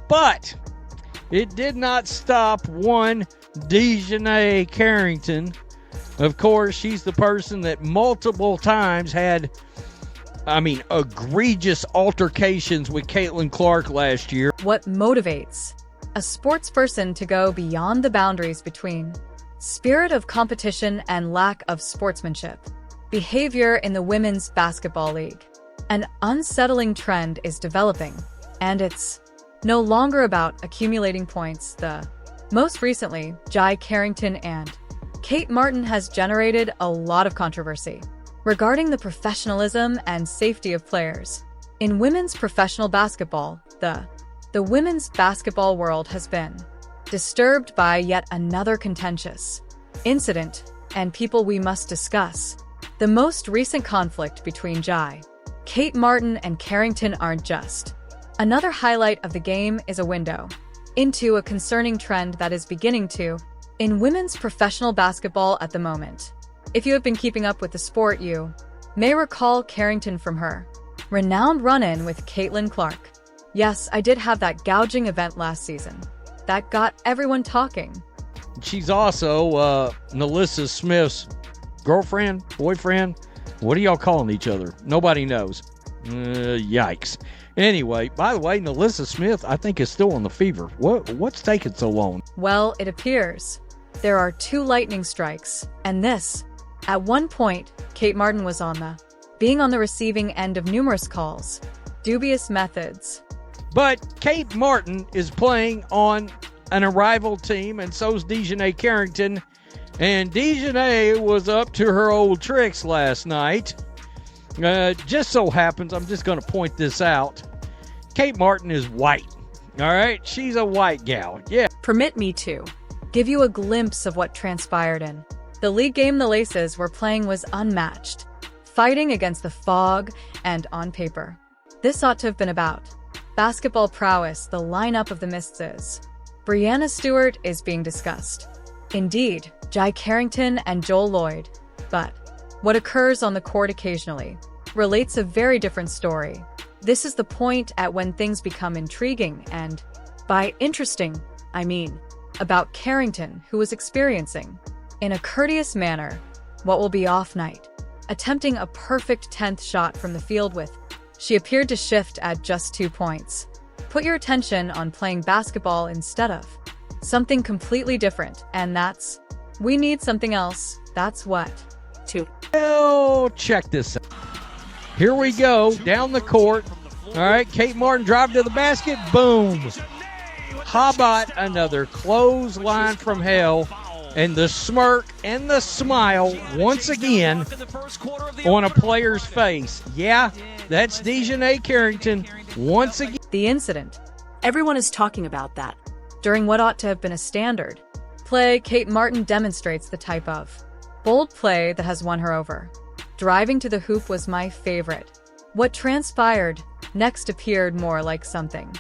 But it did not stop one Dijonai Carrington. Of course, she's the person that multiple times had, egregious altercations with Caitlin Clark last year. What motivates a sports person to go beyond the boundaries between spirit of competition and lack of sportsmanship? Behavior in the Women's Basketball League. An unsettling trend is developing, and it's no longer about accumulating points. Most recently, Dijonai Carrington and Kate Martin has generated a lot of controversy regarding the professionalism and safety of players. In women's professional basketball, the women's basketball world has been disturbed by yet another contentious incident, and people we must discuss. The most recent conflict between Dijonai, Kate Martin, and Carrington aren't just another highlight of the game, is a window into a concerning trend that is beginning to in women's professional basketball at the moment. If you have been keeping up with the sport, you may recall Carrington from her renowned run-in with Caitlin Clark. Yes, I did have that gouging event last season that got everyone talking. She's also Melissa Smith's girlfriend, boyfriend. What are y'all calling each other? Nobody knows. Yikes. Anyway, by the way, Melissa Smith, I think, is still on the fever. What's taking so long? Well, it appears there are 2 lightning strikes, and this. At one point, Kate Martin was being on the receiving end of numerous calls, dubious methods. But Kate Martin is playing on an Unrivaled team, and so's Dijonai Carrington. And Dijonai was up to her old tricks last night. Just so happens, I'm just going to point this out, Kate Martin is white. All right? She's a white gal. Yeah. Permit me to give you a glimpse of what transpired in the league game. The Laces were playing was unmatched, fighting against the fog, and on paper, this ought to have been about basketball prowess. The lineup of the Mists is Brianna Stewart is being discussed. Indeed, Dijonai Carrington and Joel Lloyd. But what occurs on the court occasionally relates a very different story. This is the point at when things become intriguing, and by interesting, I mean about Carrington, who was experiencing, in a courteous manner, what will be off night, attempting a perfect 10th shot from the field with. She appeared to shift at just 2 points. Put your attention on playing basketball instead of something completely different, and that's, we need something else. That's what. Well, check this out. Here we go, down the court. All right, Kate Martin drive to the basket. Boom. How about another clothesline from hell? And the smirk and the smile once again on a player's face. Yeah, that's Dijonai Carrington once again. The incident. Everyone is talking about that. During what ought to have been a standard play, Kate Martin demonstrates the type of bold play that has won her over. Driving to the hoop was my favorite. What transpired next appeared more like something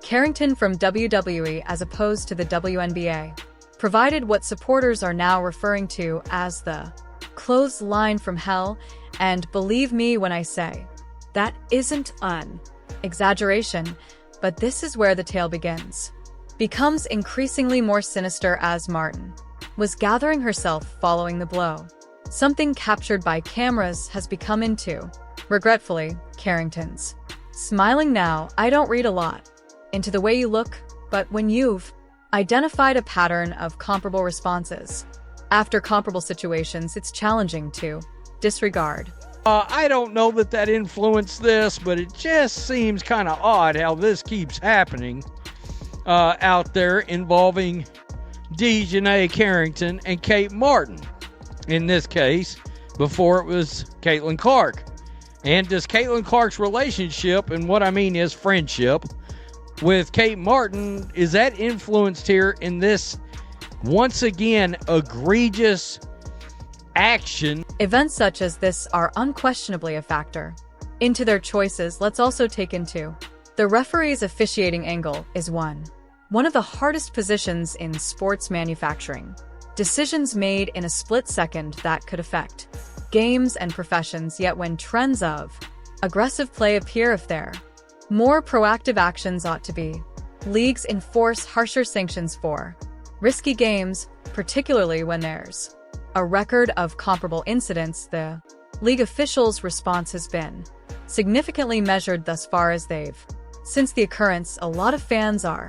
Carrington from WWE as opposed to the WNBA. Provided what supporters are now referring to as the clothesline from hell, and believe me when I say, that isn't an exaggeration, but this is where the tale begins. Becomes increasingly more sinister as Martin was gathering herself following the blow. Something captured by cameras has become into, regretfully, Carrington's smiling now. I don't read a lot into the way you look, but when you've identified a pattern of comparable responses after comparable situations, it's challenging to disregard. I don't know that influenced this, but it just seems kind of odd how this keeps happening out there involving Dijonai Carrington and Kate Martin. In this case, before it was Caitlin Clark. And does Caitlin Clark's relationship, and what I mean is friendship, with Kate Martin, is that influenced here in this, once again, egregious action? Events such as this are unquestionably a factor into their choices. Let's also take into the referee's officiating angle is one of the hardest positions in sports manufacturing. Decisions made in a split second that could affect games and professions, yet when trends of aggressive play appear, if there more proactive actions ought to be Leagues enforce harsher sanctions for risky games, particularly when there's a record of comparable incidents. The league officials' response has been significantly measured thus far as they've. Since the occurrence, a lot of fans are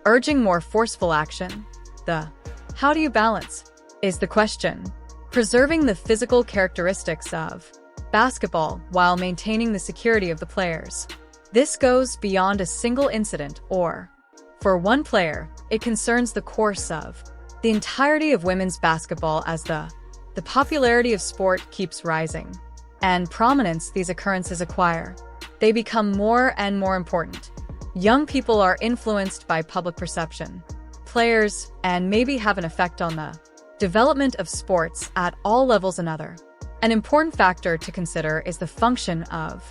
urging more forceful action. The how do you balance is the question. Preserving the physical characteristics of basketball while maintaining the security of the players. This goes beyond a single incident or, for one player, it concerns the course of the entirety of women's basketball as the popularity of sport keeps rising and prominence these occurrences acquire. They become more and more important. Young people are influenced by public perception, players, and maybe have an effect on the development of sports at all levels. Another an important factor to consider is the function of,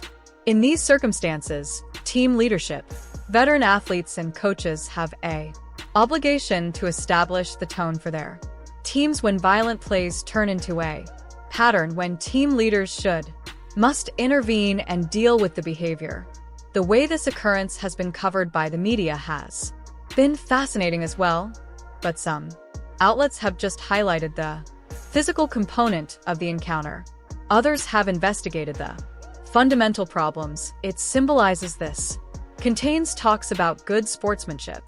in these circumstances, team leadership. Veteran athletes and coaches have a obligation to establish the tone for their teams when violent plays turn into a pattern, when team leaders must intervene and deal with the behavior. The way this occurrence has been covered by the media has been fascinating as well, but some outlets have just highlighted the physical component of the encounter. Others have investigated the fundamental problems it symbolizes. This contains talks about good sportsmanship,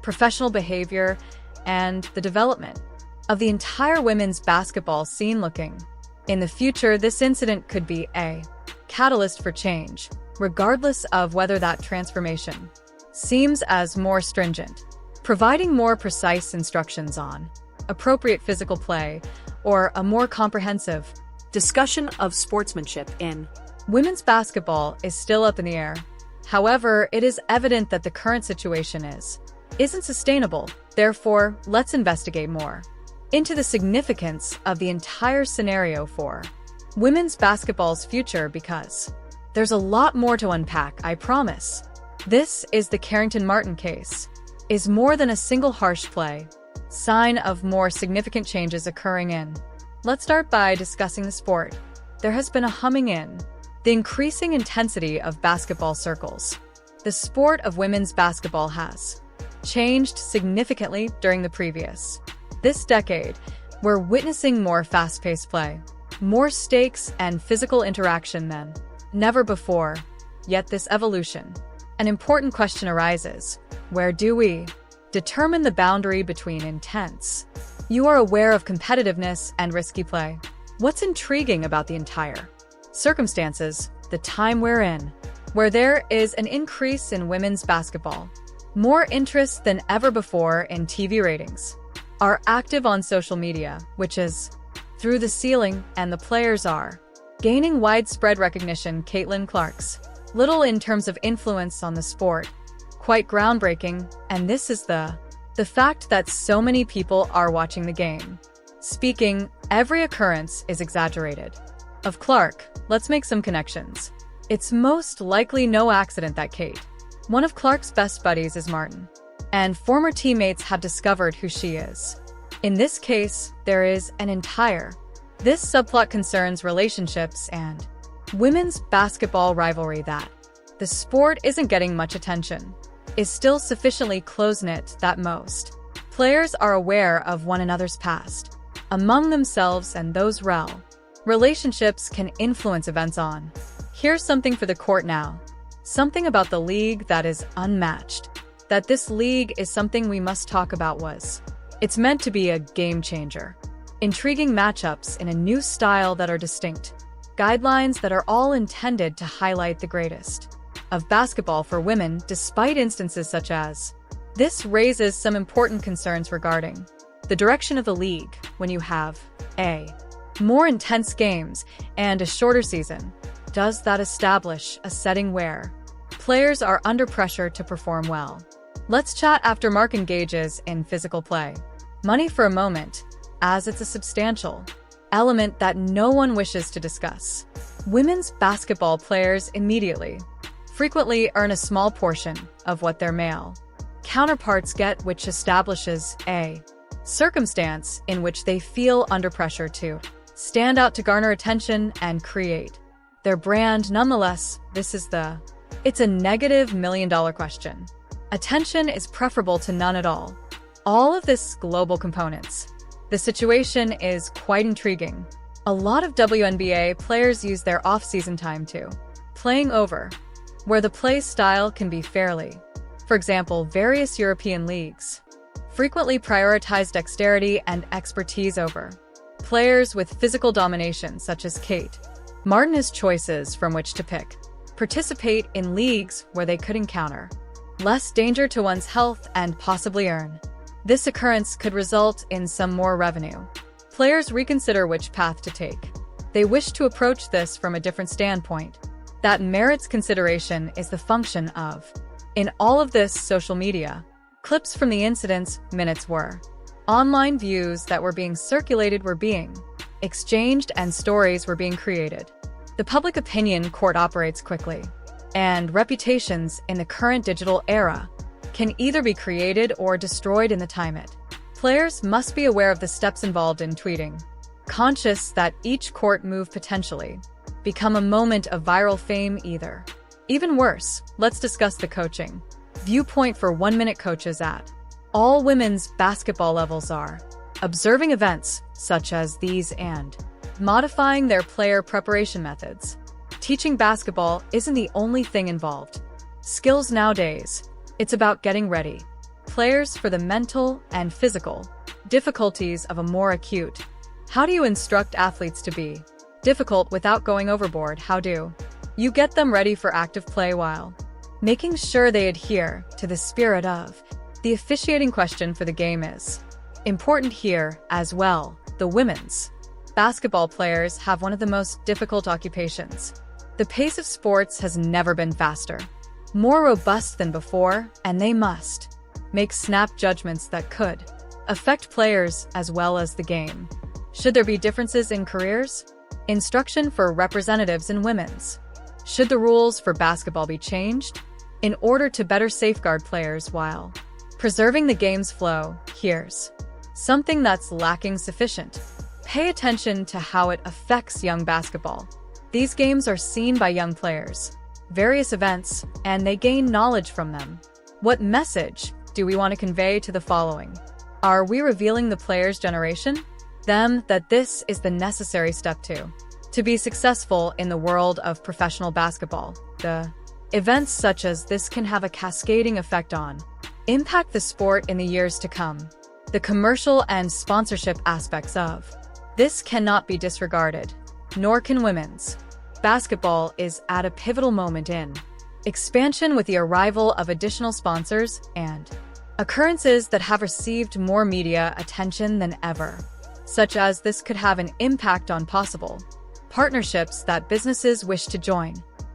professional behavior, and the development of the entire women's basketball scene. Looking in the future, this incident could be a catalyst for change, regardless of whether that transformation seems as more stringent, providing more precise instructions on appropriate physical play, or a more comprehensive Discussion of sportsmanship in women's basketball is still up in the air. However, it is evident that the current situation isn't sustainable. Therefore, let's investigate more into the significance of the entire scenario for women's basketball's future, because there's a lot more to unpack, I promise. This is the Carrington-Martin case. Is more than a single harsh play, sign of more significant changes occurring in. Let's start by discussing the sport. There has been a humming in the increasing intensity of basketball circles. The sport of women's basketball has changed significantly during this decade. We're witnessing more fast-paced play, more stakes and physical interaction than never before. Yet this evolution, an important question arises. Where do we determine the boundary between intense? You are aware of competitiveness and risky play. What's intriguing about the entire circumstances, the time we're in, where there is an increase in women's basketball, more interest than ever before in TV ratings, are active on social media, which is through the ceiling, and the players are gaining widespread recognition. Caitlin Clark's little in terms of influence on the sport, quite groundbreaking, and this is the fact that so many people are watching the game. Speaking, every occurrence is exaggerated. Of Clark, let's make some connections. It's most likely no accident that Kate, one of Clark's best buddies, is Martin, and former teammates have discovered who she is. In this case, there is an entire. This subplot concerns relationships and women's basketball rivalry. That the sport isn't getting much attention is still sufficiently close-knit that most players are aware of one another's past, among themselves, and those relationships can influence events on. Here's something for the court now. Something about the league that is unmatched. That this league is something we must talk about. It's meant to be a game changer. Intriguing matchups in a new style that are distinct. Guidelines that are all intended to highlight the greatest of basketball for women, despite instances such as this raises some important concerns regarding the direction of the league. When you have a more intense games and a shorter season, does that establish a setting where players are under pressure to perform well? Let's chat after Mark engages in physical play. Money for a moment, as it's a substantial element that no one wishes to discuss. Women's basketball players frequently earn a small portion of what their male counterparts get, which establishes a circumstance in which they feel under pressure to stand out, to garner attention and create their brand. Nonetheless, it's a negative $1 million question. Attention is preferable to none at all. All of this global components. The situation is quite intriguing. A lot of WNBA players use their off-season time to playing over, where the play style can be fairly. For example, various European leagues frequently prioritize dexterity and expertise over players with physical domination, such as Kate Martin has choices from which to pick. Participate in leagues where they could encounter less danger to one's health and possibly earn. This occurrence could result in some more revenue. Players reconsider which path to take. They wish to approach this from a different standpoint. That merits consideration is the function of. In all of this social media, clips from the incident's minutes were. Online views that were being circulated were being exchanged and stories were being created. The public opinion court operates quickly, and reputations in the current digital era can either be created or destroyed in the time it. Players must be aware of the steps involved in tweeting, conscious that each court move potentially become a moment of viral fame either. Even worse, let's discuss the coaching viewpoint for 1-minute coaches at all women's basketball levels are observing events such as these and modifying their player preparation methods. Teaching basketball isn't the only thing involved. Skills nowadays, it's about getting ready players for the mental and physical difficulties of a more acute. How do you instruct athletes to be difficult without going overboard? How do you get them ready for active play while making sure they adhere to the spirit of the officiating? Question for the game is important here as well. The women's basketball players have one of the most difficult occupations. The pace of sports has never been faster, more robust than before, and they must make snap judgments that could affect players as well as the game. Should there be differences in careers? Instruction for representatives in women's. Should the rules for basketball be changed in order to better safeguard players while preserving the game's flow? Here's something that's lacking sufficient. Pay attention to how it affects young basketball. These games are seen by young players, various events, and they gain knowledge from them. What message do we want to convey to the following? Are we revealing the player's generation? Them that this is the necessary step to be successful in the world of professional basketball. The events such as this can have a cascading effect on impact the sport in the years to come. The commercial and sponsorship aspects of this cannot be disregarded, nor can women's basketball is at a pivotal moment in expansion with the arrival of additional sponsors and occurrences that have received more media attention than ever, such as this could have an impact on possible partnerships that businesses wish to join,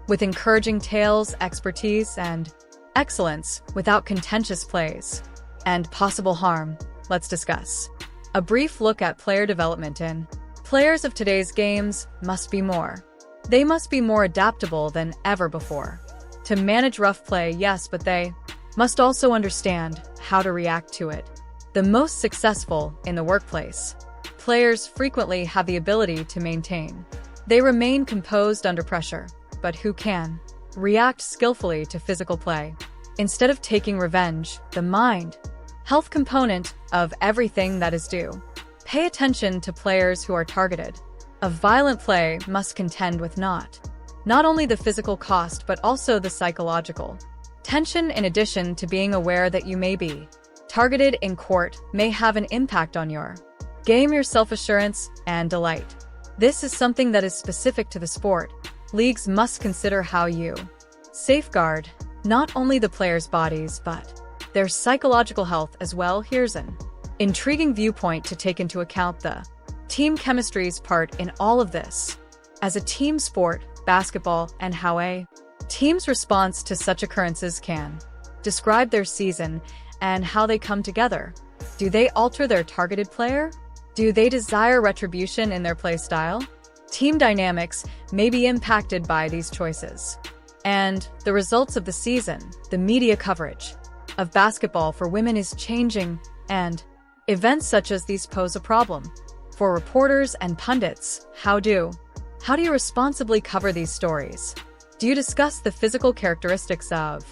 with encouraging tales, expertise, and excellence without contentious plays and possible harm. Let's discuss a brief look at player development in players of today's games must be more. They must be more adaptable than ever before to manage rough play, yes, but they must also understand how to react to it. The most successful in the workplace players frequently have the ability to maintain. They remain composed under pressure, but who can react skillfully to physical play? Instead of taking revenge, the mind, health component of everything that is due. Pay attention to players who are targeted. A violent play must contend with not only the physical cost but also the psychological tension. In addition to being aware that you may be targeted in court may have an impact on your game, your self-assurance, and delight. This is something that is specific to the sport. Leagues must consider how you safeguard not only the players' bodies but their psychological health as well. Here's an intriguing viewpoint to take into account: the team chemistry's part in all of this. As a team sport, basketball, and how a team's response to such occurrences can describe their season and how they come together. Do they alter their targeted player? Do they desire retribution in their play style? Team dynamics may be impacted by these choices. And the results of the season, the media coverage of basketball for women is changing, and events such as these pose a problem for reporters and pundits. How do you responsibly cover these stories? Do you discuss the physical characteristics of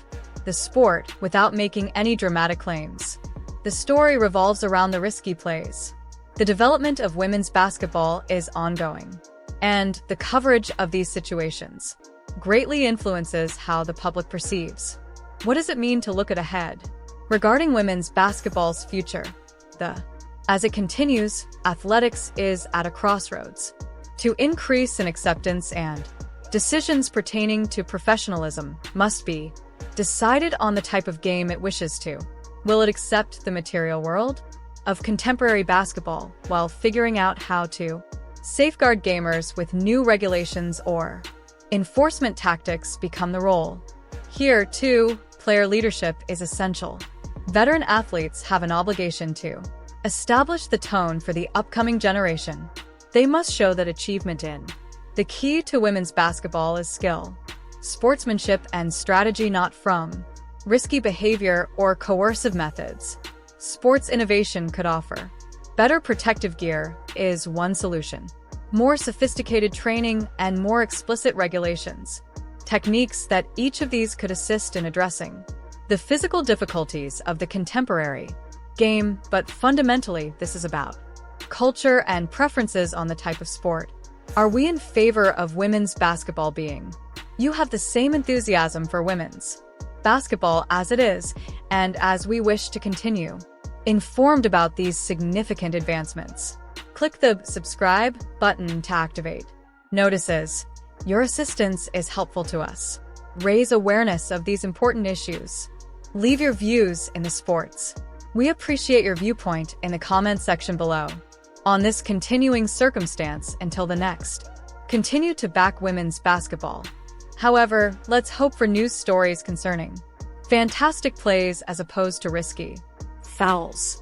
the sport without making any dramatic claims. The story revolves around the risky plays. The development of women's basketball is ongoing, and the coverage of these situations greatly influences how the public perceives. What does it mean to look ahead? Regarding women's basketball's future, as it continues, athletics is at a crossroads. To increase in acceptance and decisions pertaining to professionalism must be decided on the type of game it wishes to. Will it accept the material world of contemporary basketball while figuring out how to safeguard gamers with new regulations, or enforcement tactics become the role? Here, too, player leadership is essential. Veteran athletes have an obligation to establish the tone for the upcoming generation. They must show that achievement in the key to women's basketball is skill, sportsmanship, and strategy, not from risky behavior or coercive methods. Sports innovation could offer better protective gear is one solution. More sophisticated training and more explicit regulations. Techniques that each of these could assist in addressing the physical difficulties of the contemporary game, but fundamentally, this is about culture and preferences on the type of sport. Are we in favor of women's basketball being? You have the same enthusiasm for women's basketball as it is, and as we wish to continue informed about these significant advancements. Click the subscribe button to activate notices. Your assistance is helpful to us. Raise awareness of these important issues. Leave your views in the sports. We appreciate your viewpoint in the comments section below. On this continuing circumstance until the next, continue to back women's basketball. However, let's hope for news stories concerning fantastic plays as opposed to risky fouls.